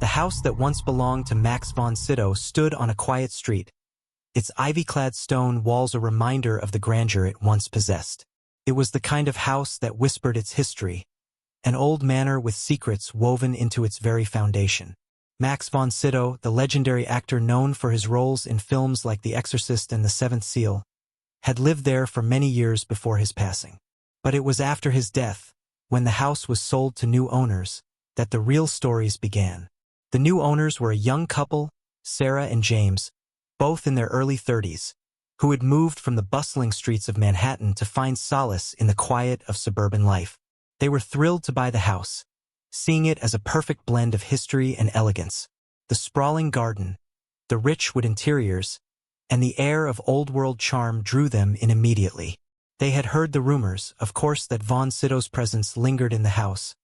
The house that once belonged to Max von Sydow stood on a quiet street, its ivy-clad stone walls a reminder of the grandeur it once possessed. It was the kind of house that whispered its history, an old manor with secrets woven into its very foundation. Max von Sydow, the legendary actor known for his roles in films like The Exorcist and The Seventh Seal, had lived there for many years before his passing. But it was after his death, when the house was sold to new owners, that the real stories began. The new owners were a young couple, Sarah and James, both in their early 30s, who had moved from the bustling streets of Manhattan to find solace in the quiet of suburban life. They were thrilled to buy the house, seeing it as a perfect blend of history and elegance. The sprawling garden, the rich wood interiors, and the air of old-world charm drew them in immediately. They had heard the rumors, of course, that von Sydow's presence lingered in the house,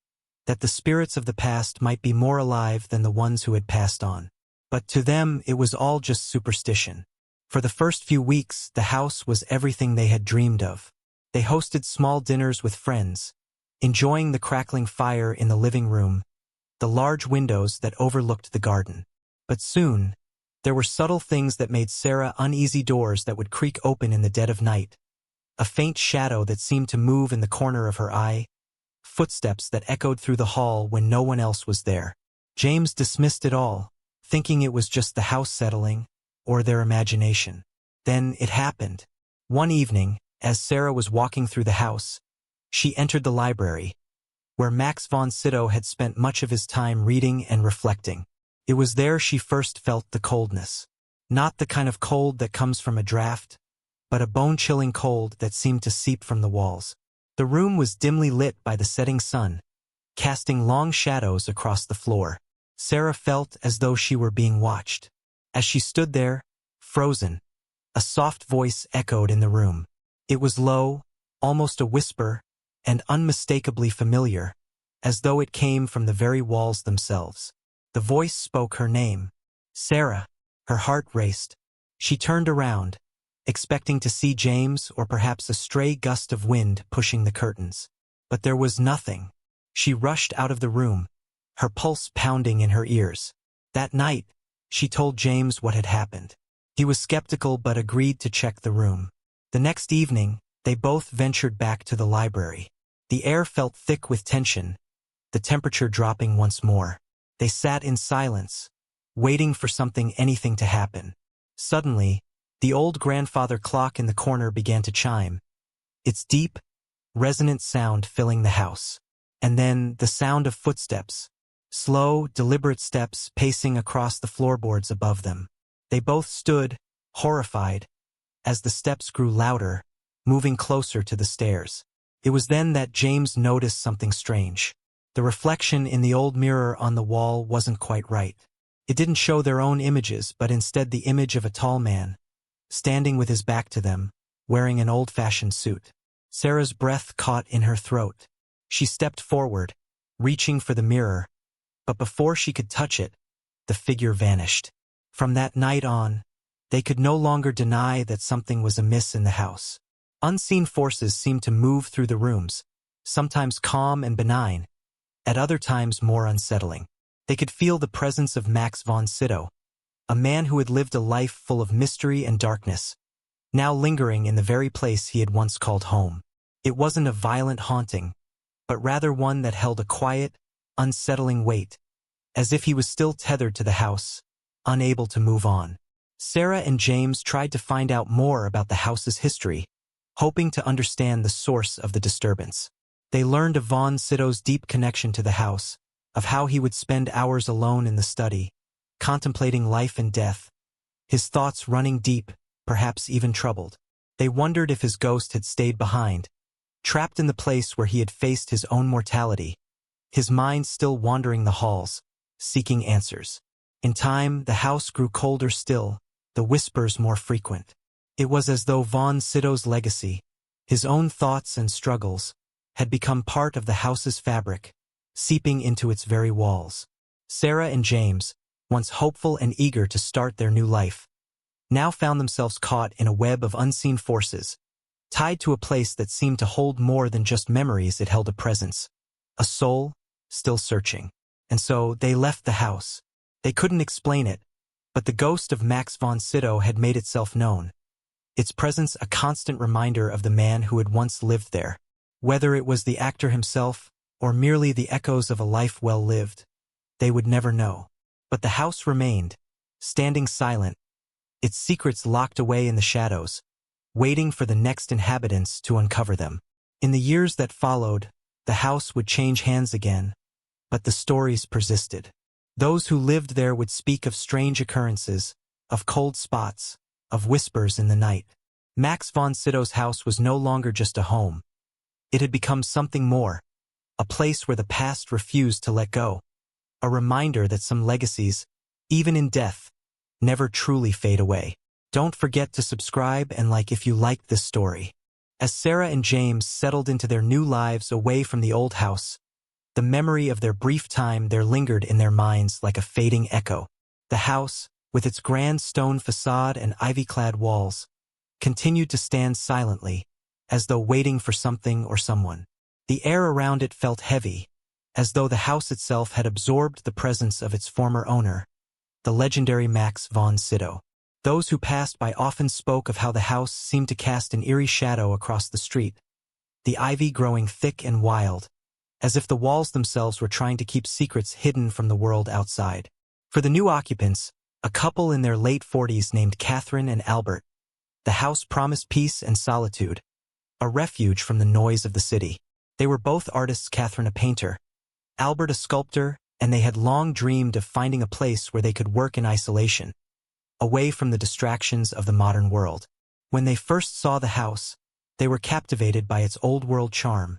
that the spirits of the past might be more alive than the ones who had passed on. But to them, it was all just superstition. For the first few weeks, the house was everything they had dreamed of. They hosted small dinners with friends, enjoying the crackling fire in the living room, the large windows that overlooked the garden. But soon, there were subtle things that made Sarah uneasy: doors that would creak open in the dead of night, a faint shadow that seemed to move in the corner of her eye, footsteps that echoed through the hall when no one else was there. James dismissed it all, thinking it was just the house settling, or their imagination. Then it happened. One evening, as Sarah was walking through the house, she entered the library, where Max von Sydow had spent much of his time reading and reflecting. It was there she first felt the coldness. Not the kind of cold that comes from a draft, but a bone-chilling cold that seemed to seep from the walls. The room was dimly lit by the setting sun, casting long shadows across the floor. Sarah felt as though she were being watched. As she stood there, frozen, a soft voice echoed in the room. It was low, almost a whisper, and unmistakably familiar, as though it came from the very walls themselves. The voice spoke her name, Sarah. Her heart raced. She turned around, expecting to see James or perhaps a stray gust of wind pushing the curtains. But there was nothing. She rushed out of the room, her pulse pounding in her ears. That night, she told James what had happened. He was skeptical but agreed to check the room. The next evening, they both ventured back to the library. The air felt thick with tension, the temperature dropping once more. They sat in silence, waiting for anything to happen. Suddenly, the old grandfather clock in the corner began to chime, its deep, resonant sound filling the house. And then the sound of footsteps, slow, deliberate steps pacing across the floorboards above them. They both stood, horrified, as the steps grew louder, moving closer to the stairs. It was then that James noticed something strange. The reflection in the old mirror on the wall wasn't quite right. It didn't show their own images, but instead the image of a tall man, standing with his back to them, wearing an old-fashioned suit. Sarah's breath caught in her throat. She stepped forward, reaching for the mirror, but before she could touch it, the figure vanished. From that night on, they could no longer deny that something was amiss in the house. Unseen forces seemed to move through the rooms, sometimes calm and benign, at other times more unsettling. They could feel the presence of Max von Sydow, a man who had lived a life full of mystery and darkness, now lingering in the very place he had once called home. It wasn't a violent haunting, but rather one that held a quiet, unsettling weight, as if he was still tethered to the house, unable to move on. Sarah and James tried to find out more about the house's history, hoping to understand the source of the disturbance. They learned of von Sydow's deep connection to the house, of how he would spend hours alone in the study, contemplating life and death, his thoughts running deep, perhaps even troubled. They wondered if his ghost had stayed behind, trapped in the place where he had faced his own mortality, his mind still wandering the halls, seeking answers. In time, the house grew colder still, the whispers more frequent. It was as though von Sydow's legacy, his own thoughts and struggles, had become part of the house's fabric, seeping into its very walls. Sarah and James, once hopeful and eager to start their new life, now found themselves caught in a web of unseen forces, tied to a place that seemed to hold more than just memories. It held a presence, a soul, still searching. and so they left the house. They couldn't explain it, but the ghost of Max von Sydow had made itself known, its presence a constant reminder of the man who had once lived there. Whether it was the actor himself, or merely the echoes of a life well lived, they would never know. But the house remained, standing silent, its secrets locked away in the shadows, waiting for the next inhabitants to uncover them. In the years that followed, the house would change hands again, but the stories persisted. Those who lived there would speak of strange occurrences, of cold spots, of whispers in the night. Max von Sydow's house was no longer just a home. It had become something more, a place where the past refused to let go, a reminder that some legacies, even in death, never truly fade away. Don't forget to subscribe and like if you liked this story. As Sarah and James settled into their new lives away from the old house, the memory of their brief time there lingered in their minds like a fading echo. The house, with its grand stone facade and ivy-clad walls, continued to stand silently, as though waiting for something or someone. The air around it felt heavy, as though the house itself had absorbed the presence of its former owner, the legendary Max von Sydow. Those who passed by often spoke of how the house seemed to cast an eerie shadow across the street, the ivy growing thick and wild, as if the walls themselves were trying to keep secrets hidden from the world outside. For the new occupants, a couple in their late 40s named Catherine and Albert, the house promised peace and solitude, a refuge from the noise of the city. They were both artists, Catherine a painter, Albert a sculptor, and they had long dreamed of finding a place where they could work in isolation, away from the distractions of the modern world. When they first saw the house, they were captivated by its old-world charm,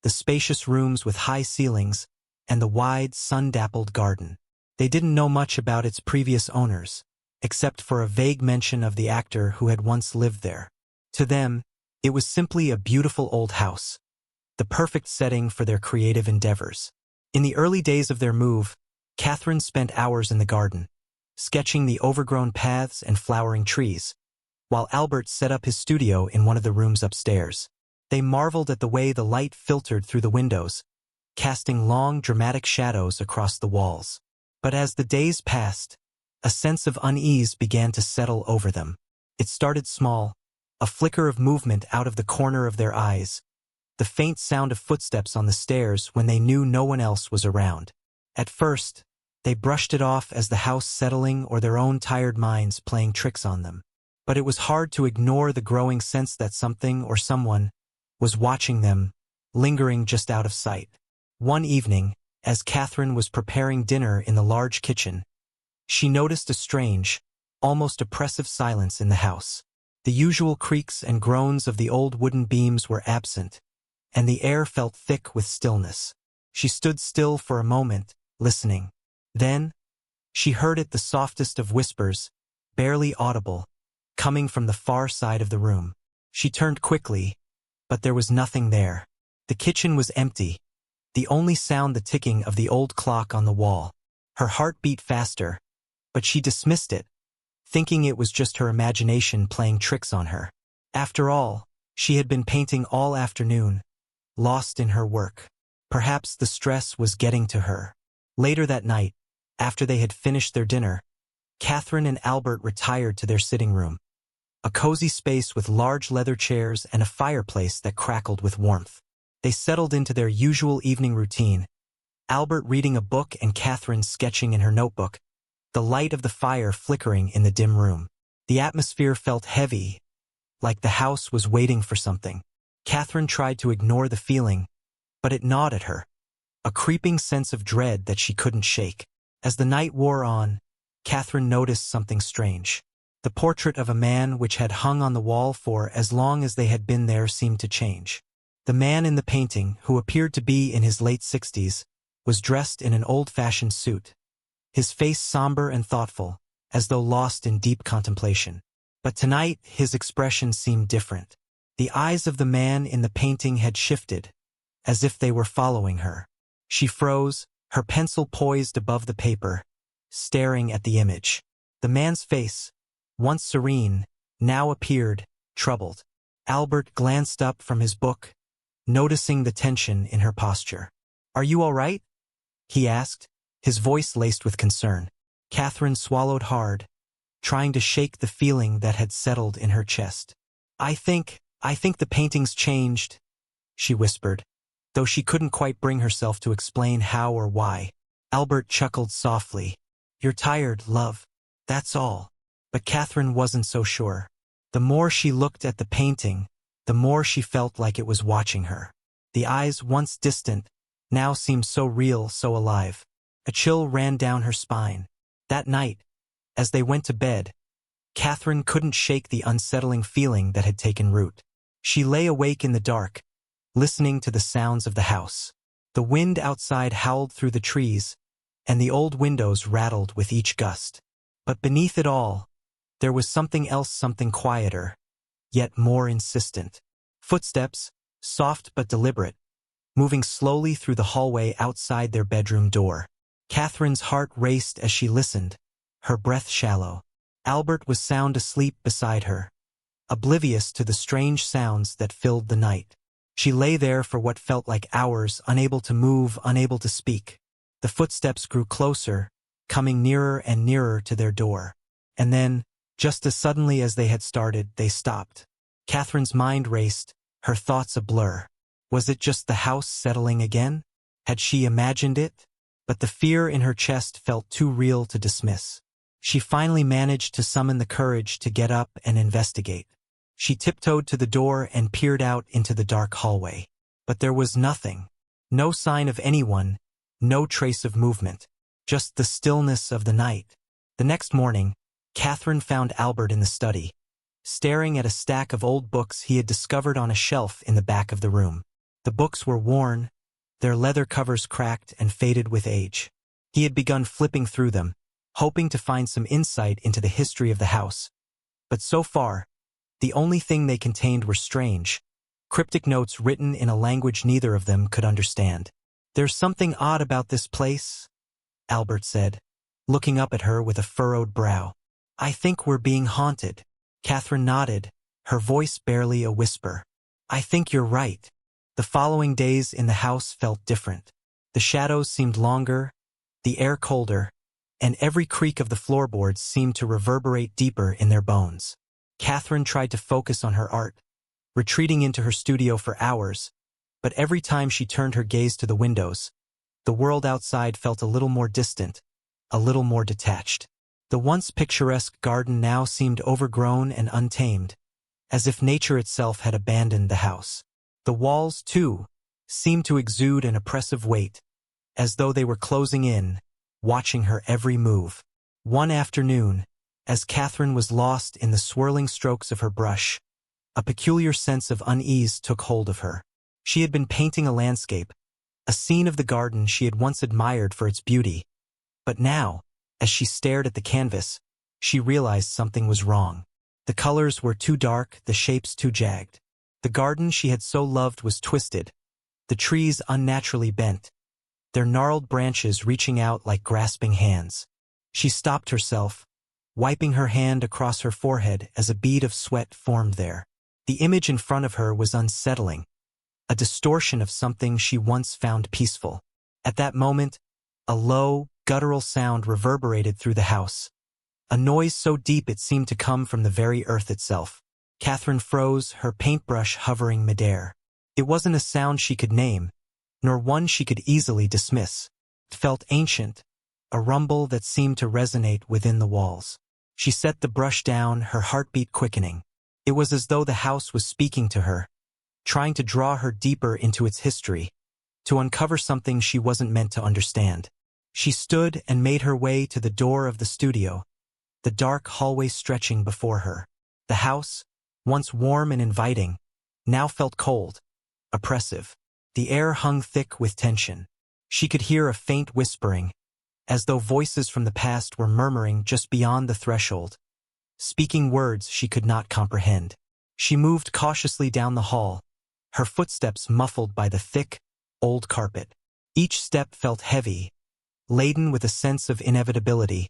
the spacious rooms with high ceilings, and the wide, sun-dappled garden. They didn't know much about its previous owners, except for a vague mention of the actor who had once lived there. To them, it was simply a beautiful old house, the perfect setting for their creative endeavors. In the early days of their move, Catherine spent hours in the garden, sketching the overgrown paths and flowering trees, while Albert set up his studio in one of the rooms upstairs. They marveled at the way the light filtered through the windows, casting long, dramatic shadows across the walls. But as the days passed, a sense of unease began to settle over them. It started small, a flicker of movement out of the corner of their eyes, the faint sound of footsteps on the stairs when they knew no one else was around. At first, they brushed it off as the house settling or their own tired minds playing tricks on them. But it was hard to ignore the growing sense that something or someone was watching them, lingering just out of sight. One evening, as Catherine was preparing dinner in the large kitchen, she noticed a strange, almost oppressive silence in the house. The usual creaks and groans of the old wooden beams were absent, and the air felt thick with stillness. She stood still for a moment, listening. Then, she heard it, the softest of whispers, barely audible, coming from the far side of the room. She turned quickly, but there was nothing there. The kitchen was empty, the only sound the ticking of the old clock on the wall. Her heart beat faster, but she dismissed it, thinking it was just her imagination playing tricks on her. After all, she had been painting all afternoon, lost in her work. Perhaps the stress was getting to her. Later that night, after they had finished their dinner, Catherine and Albert retired to their sitting room, a cozy space with large leather chairs and a fireplace that crackled with warmth. They settled into their usual evening routine, Albert reading a book and Catherine sketching in her notebook, the light of the fire flickering in the dim room. The atmosphere felt heavy, like the house was waiting for something. Catherine tried to ignore the feeling, but it gnawed at her, a creeping sense of dread that she couldn't shake. As the night wore on, Catherine noticed something strange. The portrait of a man which had hung on the wall for as long as they had been there seemed to change. The man in the painting, who appeared to be in his late 60s, was dressed in an old-fashioned suit, his face somber and thoughtful, as though lost in deep contemplation. But tonight his expression seemed different. The eyes of the man in the painting had shifted, as if they were following her. She froze, her pencil poised above the paper, staring at the image. The man's face, once serene, now appeared troubled. Albert glanced up from his book, noticing the tension in her posture. "Are you all right?" he asked, his voice laced with concern. Catherine swallowed hard, trying to shake the feeling that had settled in her chest. I think the painting's changed," she whispered, though she couldn't quite bring herself to explain how or why. Albert chuckled softly. "You're tired, love. That's all." But Catherine wasn't so sure. The more she looked at the painting, the more she felt like it was watching her. The eyes, once distant, now seemed so real, so alive. A chill ran down her spine. That night, as they went to bed, Catherine couldn't shake the unsettling feeling that had taken root. She lay awake in the dark, listening to the sounds of the house. The wind outside howled through the trees, and the old windows rattled with each gust. But beneath it all, there was something else, something quieter, yet more insistent. Footsteps, soft but deliberate, moving slowly through the hallway outside their bedroom door. Catherine's heart raced as she listened, her breath shallow. Albert was sound asleep beside her, oblivious to the strange sounds that filled the night. She lay there for what felt like hours, unable to move, unable to speak. The footsteps grew closer, coming nearer and nearer to their door. And then, just as suddenly as they had started, they stopped. Catherine's mind raced, her thoughts a blur. Was it just the house settling again? Had she imagined it? But the fear in her chest felt too real to dismiss. She finally managed to summon the courage to get up and investigate. She tiptoed to the door and peered out into the dark hallway. But there was nothing. No sign of anyone, no trace of movement. Just the stillness of the night. The next morning, Catherine found Albert in the study, staring at a stack of old books he had discovered on a shelf in the back of the room. The books were worn, their leather covers cracked and faded with age. He had begun flipping through them, hoping to find some insight into the history of the house. But so far, the only thing they contained were strange, cryptic notes written in a language neither of them could understand. "There's something odd about this place," Albert said, looking up at her with a furrowed brow. "I think we're being haunted." Catherine nodded, her voice barely a whisper. "I think you're right." The following days in the house felt different. The shadows seemed longer, the air colder, and every creak of the floorboards seemed to reverberate deeper in their bones. Catherine tried to focus on her art, retreating into her studio for hours, but every time she turned her gaze to the windows, the world outside felt a little more distant, a little more detached. The once picturesque garden now seemed overgrown and untamed, as if nature itself had abandoned the house. The walls, too, seemed to exude an oppressive weight, as though they were closing in, watching her every move. One afternoon, as Catherine was lost in the swirling strokes of her brush, a peculiar sense of unease took hold of her. She had been painting a landscape, a scene of the garden she had once admired for its beauty. But now, as she stared at the canvas, she realized something was wrong. The colors were too dark, the shapes too jagged. The garden she had so loved was twisted, the trees unnaturally bent, their gnarled branches reaching out like grasping hands. She stopped herself, wiping her hand across her forehead as a bead of sweat formed there. The image in front of her was unsettling, a distortion of something she once found peaceful. At that moment, a low, guttural sound reverberated through the house, a noise so deep it seemed to come from the very earth itself. Catherine froze, her paintbrush hovering midair. It wasn't a sound she could name, nor one she could easily dismiss. It felt ancient, a rumble that seemed to resonate within the walls. She set the brush down, her heartbeat quickening. It was as though the house was speaking to her, trying to draw her deeper into its history, to uncover something she wasn't meant to understand. She stood and made her way to the door of the studio, the dark hallway stretching before her. The house, once warm and inviting, now felt cold, oppressive. The air hung thick with tension. She could hear a faint whispering, as though voices from the past were murmuring just beyond the threshold, speaking words she could not comprehend. She moved cautiously down the hall, her footsteps muffled by the thick, old carpet. Each step felt heavy, laden with a sense of inevitability,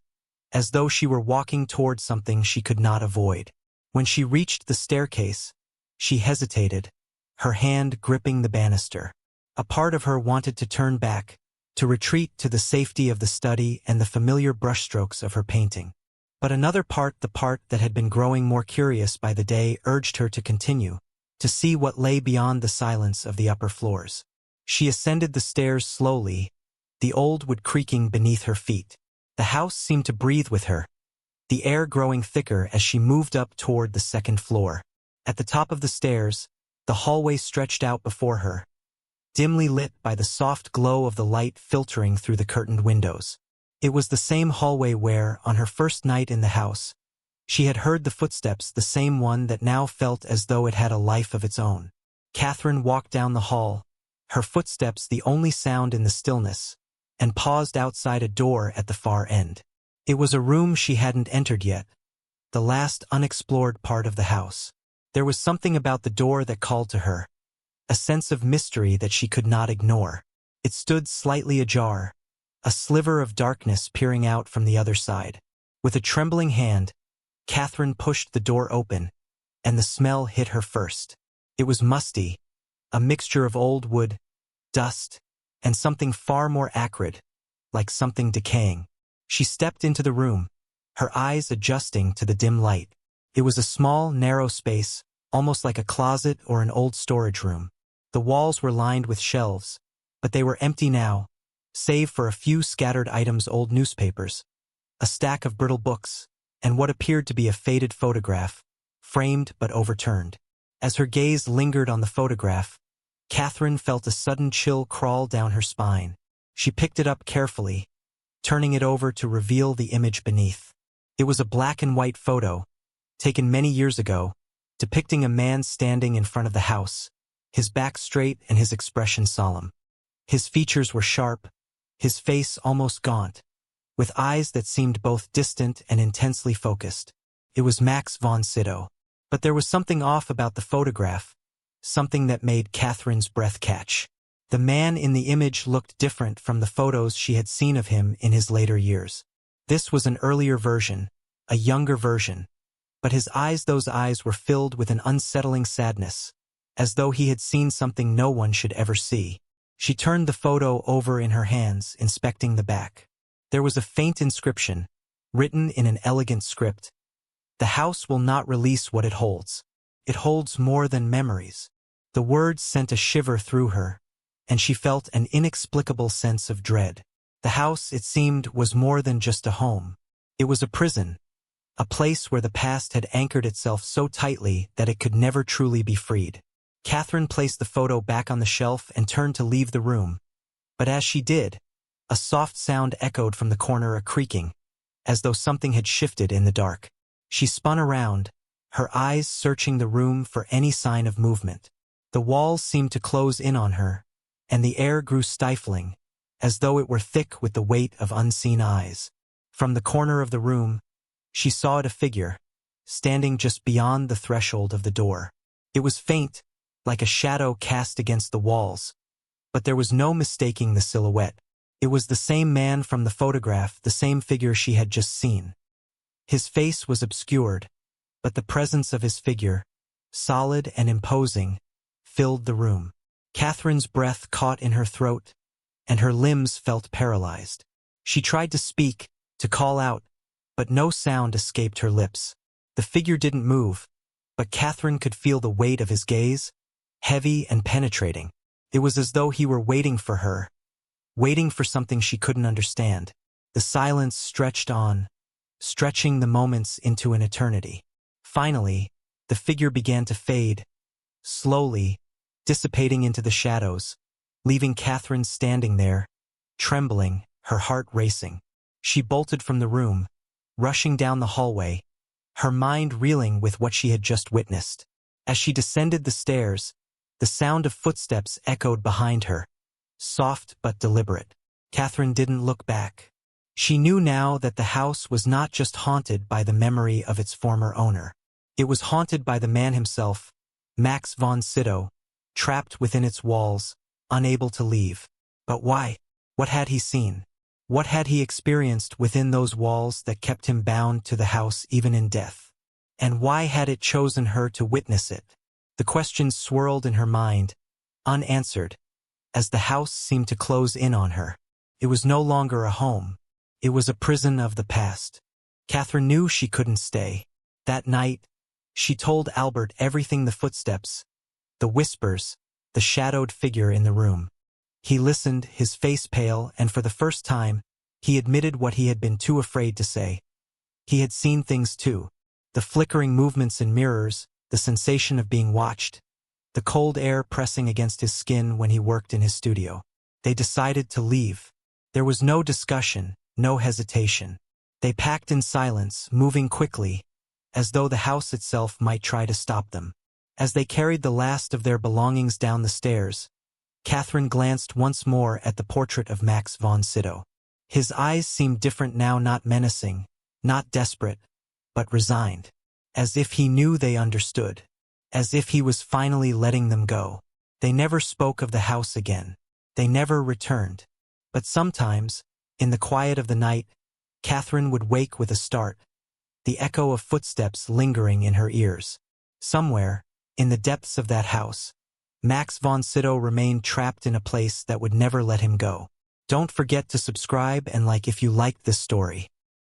as though she were walking toward something she could not avoid. When she reached the staircase, she hesitated, her hand gripping the banister. A part of her wanted to turn back, to retreat to the safety of the study and the familiar brushstrokes of her painting. But another part, the part that had been growing more curious by the day, urged her to continue, to see what lay beyond the silence of the upper floors. She ascended the stairs slowly, the old wood creaking beneath her feet. The house seemed to breathe with her, the air growing thicker as she moved up toward the second floor. At the top of the stairs, the hallway stretched out before her, dimly lit by the soft glow of the light filtering through the curtained windows. It was the same hallway where, on her first night in the house, she had heard the footsteps, the same one that now felt as though it had a life of its own. Catherine walked down the hall, her footsteps the only sound in the stillness, and paused outside a door at the far end. It was a room she hadn't entered yet, the last unexplored part of the house. There was something about the door that called to her, a sense of mystery that she could not ignore. It stood slightly ajar, a sliver of darkness peering out from the other side. With a trembling hand, Catherine pushed the door open, and the smell hit her first. It was musty, a mixture of old wood, dust, and something far more acrid, like something decaying. She stepped into the room, her eyes adjusting to the dim light. It was a small, narrow space, almost like a closet or an old storage room. The walls were lined with shelves, but they were empty now, save for a few scattered items, old newspapers, a stack of brittle books, and what appeared to be a faded photograph, framed but overturned. As her gaze lingered on the photograph, Catherine felt a sudden chill crawl down her spine. She picked it up carefully, turning it over to reveal the image beneath. It was a black and white photo, taken many years ago, depicting a man standing in front of the house, his back straight and his expression solemn. His features were sharp, his face almost gaunt, with eyes that seemed both distant and intensely focused. It was Max von Sydow. But there was something off about the photograph, something that made Catherine's breath catch. The man in the image looked different from the photos she had seen of him in his later years. This was an earlier version, a younger version, but those eyes were filled with an unsettling sadness, as though he had seen something no one should ever see. She turned the photo over in her hands, inspecting the back. There was a faint inscription, written in an elegant script. "The house will not release what it holds. It holds more than memories." The words sent a shiver through her, and she felt an inexplicable sense of dread. The house, it seemed, was more than just a home. It was a prison, a place where the past had anchored itself so tightly that it could never truly be freed. Catherine placed the photo back on the shelf and turned to leave the room. But as she did, a soft sound echoed from the corner, a creaking, as though something had shifted in the dark. She spun around, her eyes searching the room for any sign of movement. The walls seemed to close in on her, and the air grew stifling, as though it were thick with the weight of unseen eyes. From the corner of the room, she saw a figure, standing just beyond the threshold of the door. It was faint, like a shadow cast against the walls, but there was no mistaking the silhouette. It was the same man from the photograph, the same figure she had just seen. His face was obscured, but the presence of his figure, solid and imposing, filled the room. Catherine's breath caught in her throat, and her limbs felt paralyzed. She tried to speak, to call out, but no sound escaped her lips. The figure didn't move, but Catherine could feel the weight of his gaze, heavy and penetrating. It was as though he were waiting for her, waiting for something she couldn't understand. The silence stretched on, stretching the moments into an eternity. Finally, the figure began to fade, slowly, dissipating into the shadows, leaving Catherine standing there, trembling, her heart racing. She bolted from the room, rushing down the hallway, her mind reeling with what she had just witnessed. As she descended the stairs, the sound of footsteps echoed behind her, soft but deliberate. Catherine didn't look back. She knew now that the house was not just haunted by the memory of its former owner. It was haunted by the man himself, Max von Sydow, trapped within its walls, unable to leave. But why? What had he seen? What had he experienced within those walls that kept him bound to the house even in death? And why had it chosen her to witness it? The questions swirled in her mind, unanswered, as the house seemed to close in on her. It was no longer a home. It was a prison of the past. Catherine knew she couldn't stay. That night, she told Albert everything: the footsteps, the whispers, the shadowed figure in the room. He listened, his face pale, and for the first time, he admitted what he had been too afraid to say. He had seen things too. The flickering movements in mirrors, the sensation of being watched, the cold air pressing against his skin when he worked in his studio. They decided to leave. There was no discussion, no hesitation. They packed in silence, moving quickly, as though the house itself might try to stop them. As they carried the last of their belongings down the stairs, Catherine glanced once more at the portrait of Max von Sydow. His eyes seemed different now, not menacing, not desperate, but resigned. As if he knew they understood. As if he was finally letting them go. They never spoke of the house again. They never returned. But sometimes, in the quiet of the night, Catherine would wake with a start, the echo of footsteps lingering in her ears. Somewhere, in the depths of that house, Max von Sydow remained trapped in a place that would never let him go. Don't forget to subscribe and like if you liked this story.